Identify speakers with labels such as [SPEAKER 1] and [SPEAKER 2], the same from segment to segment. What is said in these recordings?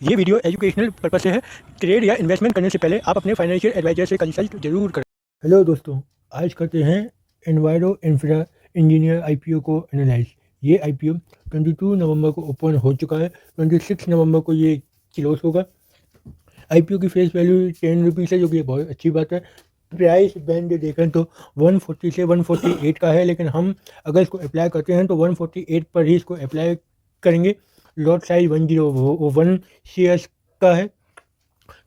[SPEAKER 1] ये video educational purpose से है। ट्रेड या इन्वेस्टमेंट करने से पहले आप अपने फाइनेंशियल एडवाइजर से कंसल्ट जरूर करें। हेलो दोस्तों, आज करते हैं एनवायरो इंफ्रा इंजीनियर आईपीओ को एनालाइज। ये आईपीओ 22 नवंबर को ओपन हो चुका है। 26 नवंबर को ये क्लोज होगा। आईपीओ की फेस वैल्यू 10 रुपीज़ है, जो कि बहुत अच्छी बात है। प्राइस बैंड देखें तो 140 से 148 का है, लेकिन हम अगर इसको अप्लाई करते हैं तो 148 पर ही इसको अप्लाई करेंगे। लॉट साइज 101 शेयर्स का है।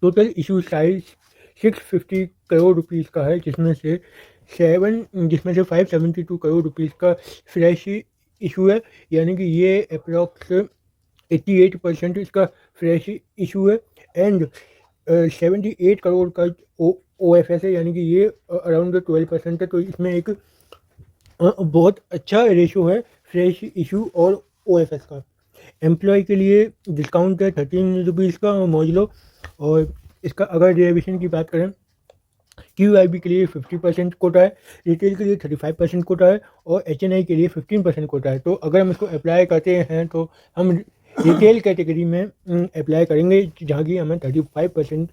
[SPEAKER 1] Total issue size 650 crore rupees का है, जिसमें से 572 करोड़ रुपीस का फ्रेश इशू है, यानी कि ये अप्रॉक्स 88% इसका फ्रेश इशू है। एंड 78 करोड़ का ओ एफ एस है, यानी कि ये अराउंड 12% है। तो इसमें एक बहुत अच्छा रेशो है फ्रेश इशू और ओ एफ एस का। एम्प्लॉय के लिए डिस्काउंट है 13 रुपीज़ का मौज लो। और इसका अगर डेरिवेशन की बात करें, QIB के लिए 50% कोटा है, रिटेल के लिए 35% कोटा है और HNI के लिए 15% कोटा है। तो अगर हम इसको अप्लाई करते हैं तो हम रिटेल कैटेगरी में अप्लाई करेंगे, जहाँ की हमें 35%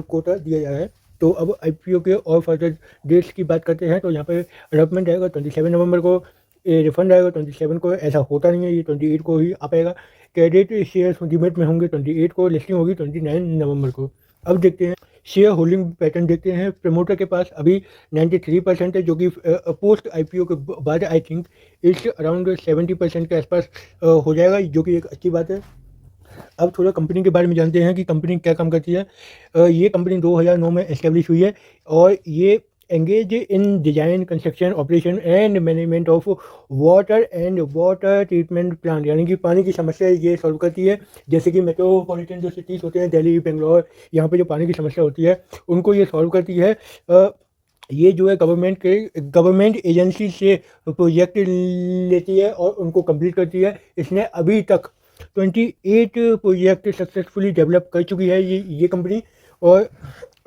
[SPEAKER 1] कोटा दिया जा रहा है। तो अब IPO के और फर्दर डेट्स की बात करते हैं, तो यहाँ पे अलॉटमेंट आएगा 27 नवंबर को, रिफंड आएगा 27 को। ऐसा होता नहीं है, ये 28 को ही आ पाएगा। क्रेडिट शेयर्स डिमेट में होंगे 28 को, लिस्टिंग होगी 29 नवंबर को। अब देखते हैं शेयर होल्डिंग पैटर्न। देखते हैं प्रमोटर के पास अभी 93% है, जो कि पोस्ट IPO के बाद आई थिंक इस अराउंड 70% के आसपास हो जाएगा, जो कि एक अच्छी बात है। अब थोड़ा कंपनी के बारे में जानते हैं कि कंपनी क्या काम करती है। ये कंपनी 2009 में एस्टेब्लिश हुई है और ये engage in design, construction, operation and management of water and water treatment plant, यानी कि पानी की समस्या ये सॉल्व करती है। जैसे कि मेट्रोपॉलिटन जो सिटीज़ होते हैं, दिल्ली, बेंगलोर, यहाँ पे जो पानी की समस्या होती है उनको ये सॉल्व करती है। ये जो है गवर्नमेंट एजेंसी से प्रोजेक्ट लेती है और उनको कंप्लीट करती है। इसने अभी तक 28 प्रोजेक्ट सक्सेसफुली डेवलप कर चुकी है ये कंपनी। और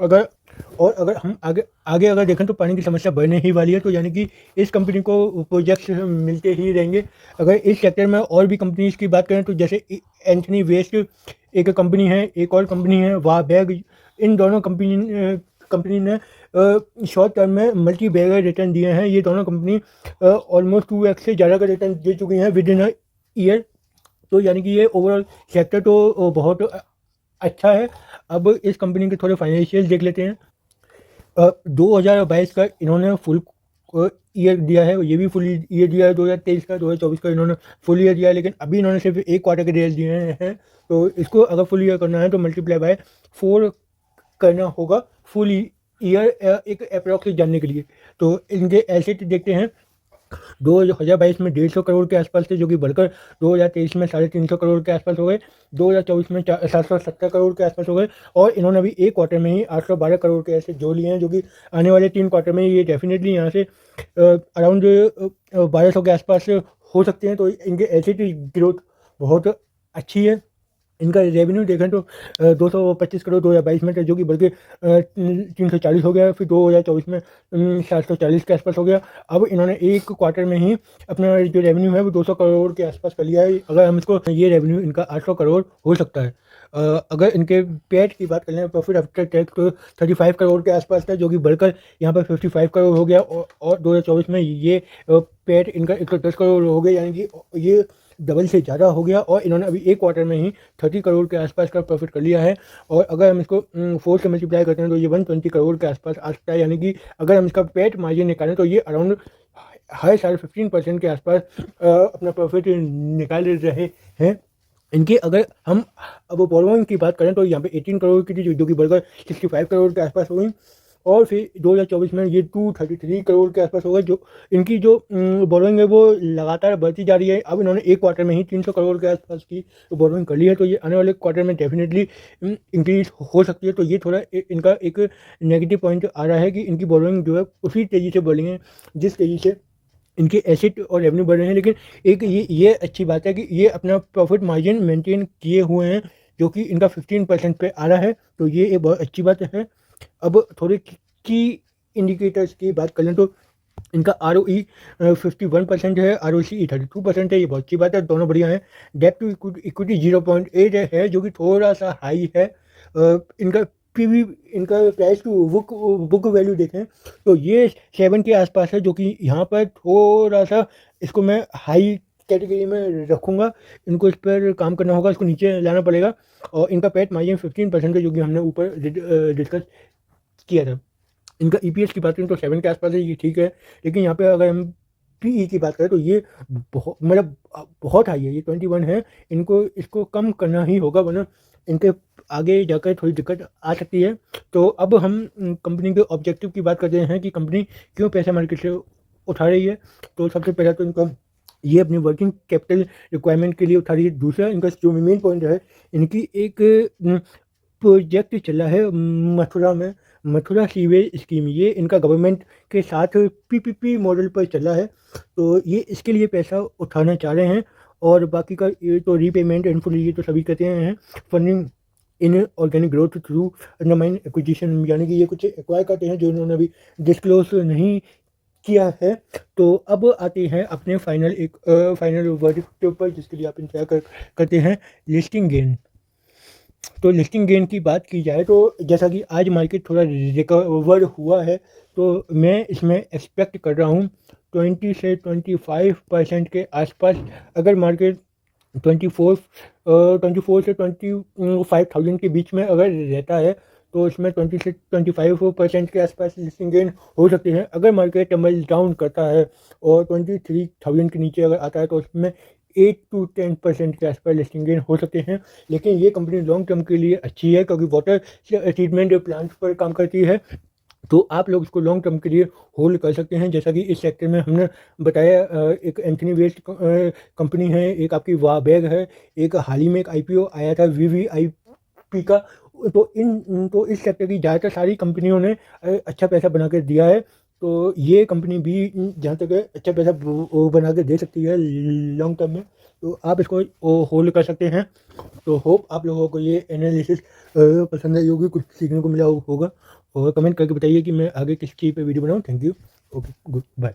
[SPEAKER 1] अगर हम आगे अगर देखें तो पानी की समस्या बढ़ने ही वाली है, तो यानी कि इस कंपनी को प्रोजेक्ट्स मिलते ही रहेंगे। अगर इस सेक्टर में और भी कंपनीज की बात करें तो जैसे एंथनी वेस्ट एक कंपनी है, एक और कंपनी है वाह बैग। इन दोनों कंपनी ने शॉर्ट टर्म में मल्टी बैगर रिटर्न दिए हैं। ये दोनों कंपनी ऑलमोस्ट 2x से ज़्यादा का रिटर्न दे चुकी हैं विद इन अ ईयर। तो यानी कि ये ओवरऑल सेक्टर तो बहुत अच्छा है। अब इस कंपनी के थोड़े फाइनेंशियल देख लेते हैं। 2022 का इन्होंने फुल ईयर दिया है, ये भी फुल ईयर दिया है। 2023 का, 2024 का इन्होंने फुल ईयर दिया है, लेकिन अभी इन्होंने सिर्फ एक क्वार्टर के रिजल्ट दिए हैं। तो इसको अगर फुल ईयर करना है तो मल्टीप्लाई बाय 4 करना होगा फुल ईयर एक अप्रॉक्स जानने के लिए। तो इनके एसेट देखते हैं। 2022 में 150 करोड़ के आसपास थे, जो कि बढ़कर 2023 में 350 करोड़ के आसपास हो गए। 2024 में 770 करोड़ के आसपास हो गए। और इन्होंने अभी एक क्वार्टर में ही 812 करोड़ के ऐसे जो लिए हैं, जो कि आने वाले 3 क्वार्टर में ये डेफिनेटली यहाँ से अराउंड 1200 के आसपास हो सकते हैं। तो इनके एसेट ग्रोथ बहुत अच्छी है। इनका रेवेन्यू देखें तो 225 करोड़ 2022 में थे, जो कि बल्कि 340 हो गया। फिर 2024 में 740 के आसपास हो गया। अब इन्होंने एक क्वार्टर में ही अपना जो रेवेन्यू है वो 200 करोड़ के आसपास कर लिया है। अगर हम इसको ये रेवेन्यू इनका 800 करोड़ हो सकता है। अगर इनके पेट की बात करें, प्रॉफिट आफ्टर टैक्स, तो 35 करोड़ के आसपास था, जो कि बढ़कर यहाँ पर 55 करोड़ हो गया। और 2024 में ये पेट इनका 110 करोड़ हो गया, यानी कि ये डबल से ज़्यादा हो गया। और इन्होंने अभी एक क्वार्टर में ही 30 करोड़ के आसपास का प्रॉफिट कर लिया है। और अगर हम इसको 4 से मल्टीप्लाई करते हैं तो ये 120 करोड़ के आसपास आ सकता है। यानी कि अगर हम इसका पेट मार्जिन निकालें तो ये अराउंड हर साल 15% के आसपास अपना प्रॉफिट निकाल रहे हैं। इनकी अगर हम अब बोरोइंग की बात करें तो यहाँ पे 18 करोड़ की थी, जो कि बढ़कर 65 करोड़ के आसपास हो गई। और फिर 2024 में ये 233 करोड़ के आसपास होगा। जो इनकी जो बोरोइंग है वो लगातार बढ़ती जा रही है। अब इन्होंने एक क्वार्टर में ही 300 करोड़ के आसपास की बोरोइंग कर ली है, तो ये आने वाले क्वार्टर में डेफिनेटली इंक्रीज हो सकती है। तो ये थोड़ा इनका एक नेगेटिव पॉइंट आ रहा है कि इनकी बोरोइंग जो है उसी तेज़ी से बढ़ रही है जिस तेज़ी से इनके एसेट और रेवेन्यू बढ़ रहे हैं। लेकिन एक ये अच्छी बात है कि ये अपना प्रॉफिट मार्जिन मेंटेन किए हुए हैं, जो कि इनका 15% पे आ रहा है। तो ये एक बहुत अच्छी बात है। अब थोड़े की इंडिकेटर्स की बात कर लें तो इनका ROE 51% है, ROCE 32% है, ये बहुत अच्छी बात है, दोनों बढ़िया हैं। डेट टू इक्विटी 0.8 है, जो कि थोड़ा सा हाई है। इनका पीवी, इनका price to book book value देखें तो ये 7 के आसपास है, जो कि यहाँ पर थोड़ा सा इसको मैं हाई कैटेगरी में रखूँगा। इनको इस पर काम करना होगा, इसको नीचे लाना पड़ेगा। और इनका पैट मार्जिन 15% है, जो कि हमने ऊपर डिस्कस किया था। इनका ईपीएस की बात करें तो 7 के आसपास है, ये ठीक है। लेकिन यहाँ पे अगर हम पीई की बात करें तो ये बहुत मतलब बहुत हाई है, ये 21 है। इनको इसको कम करना ही होगा, वरना इनके आगे जाकर थोड़ी दिक्कत आ सकती है। तो अब हम कंपनी के ऑब्जेक्टिव की बात करते हैं कि कंपनी क्यों पैसा मार्केट से उठा रही है। तो सबसे पहला तो इनका ये अपनी वर्किंग कैपिटल रिक्वायरमेंट के लिए उठा रही है। दूसरा इनका जो मेन पॉइंट है, इनकी एक प्रोजेक्ट चला है मथुरा में, मथुरा सीवेज स्कीम। ये इनका गवर्नमेंट के साथ पीपीपी मॉडल पर चला है, तो ये इसके लिए पैसा उठाना चाह रहे हैं। और बाकी का ये तो रीपेमेंट एंड फुल, ये तो सभी कहते हैं। Funding in organic growth through undermine acquisition, यानी कि ये कुछ एक्वायर करते हैं जो इन्होंने अभी डिस्क्लोज नहीं किया है। तो अब आते हैं अपने फाइनल वर्डिक्ट पर, जिसके लिए आप इंतजार करते हैं, लिस्टिंग गेन। तो लिस्टिंग गेन की बात की जाए तो जैसा कि आज मार्केट थोड़ा रिकवर हुआ है, तो मैं इसमें एक्सपेक्ट कर रहा हूँ 20 से 25% के आसपास। अगर मार्केट 24 से 25,000 के बीच में अगर रहता है तो इसमें 20 से 25% के आसपास लिस्टिंग गेन हो सकते हैं। अगर मार्केट टम्बल डाउन करता है और 23,000 के नीचे अगर आता है तो उसमें 8 to 10% के आसपास लिस्टिंग गेन हो सकते हैं। लेकिन ये कंपनी लॉन्ग टर्म के लिए अच्छी है, क्योंकि वाटर ट्रीटमेंट प्लांट पर काम करती है। तो आप लोग इसको लॉन्ग टर्म के लिए होल्ड कर सकते हैं। जैसा कि इस सेक्टर में हमने बताया, एक एंथनी वेस्ट कंपनी है, एक आपकी वाबैग है, एक हाल ही में एक IPO आया था VVIP का। तो इस सेक्टर की ज़्यादातर सारी कंपनियों ने अच्छा पैसा बना के दिया है। तो ये कंपनी भी जहाँ तक है अच्छा पैसा बना के दे सकती है लॉन्ग टर्म में। तो आप इसको होल्ड कर सकते हैं। तो होप आप लोगों को ये एनालिसिस पसंद आई होगी, कुछ सीखने को मिला होगा। और कमेंट करके बताइए कि मैं आगे किस चीज़ पे वीडियो बनाऊँ। Thank you. Okay, good bye.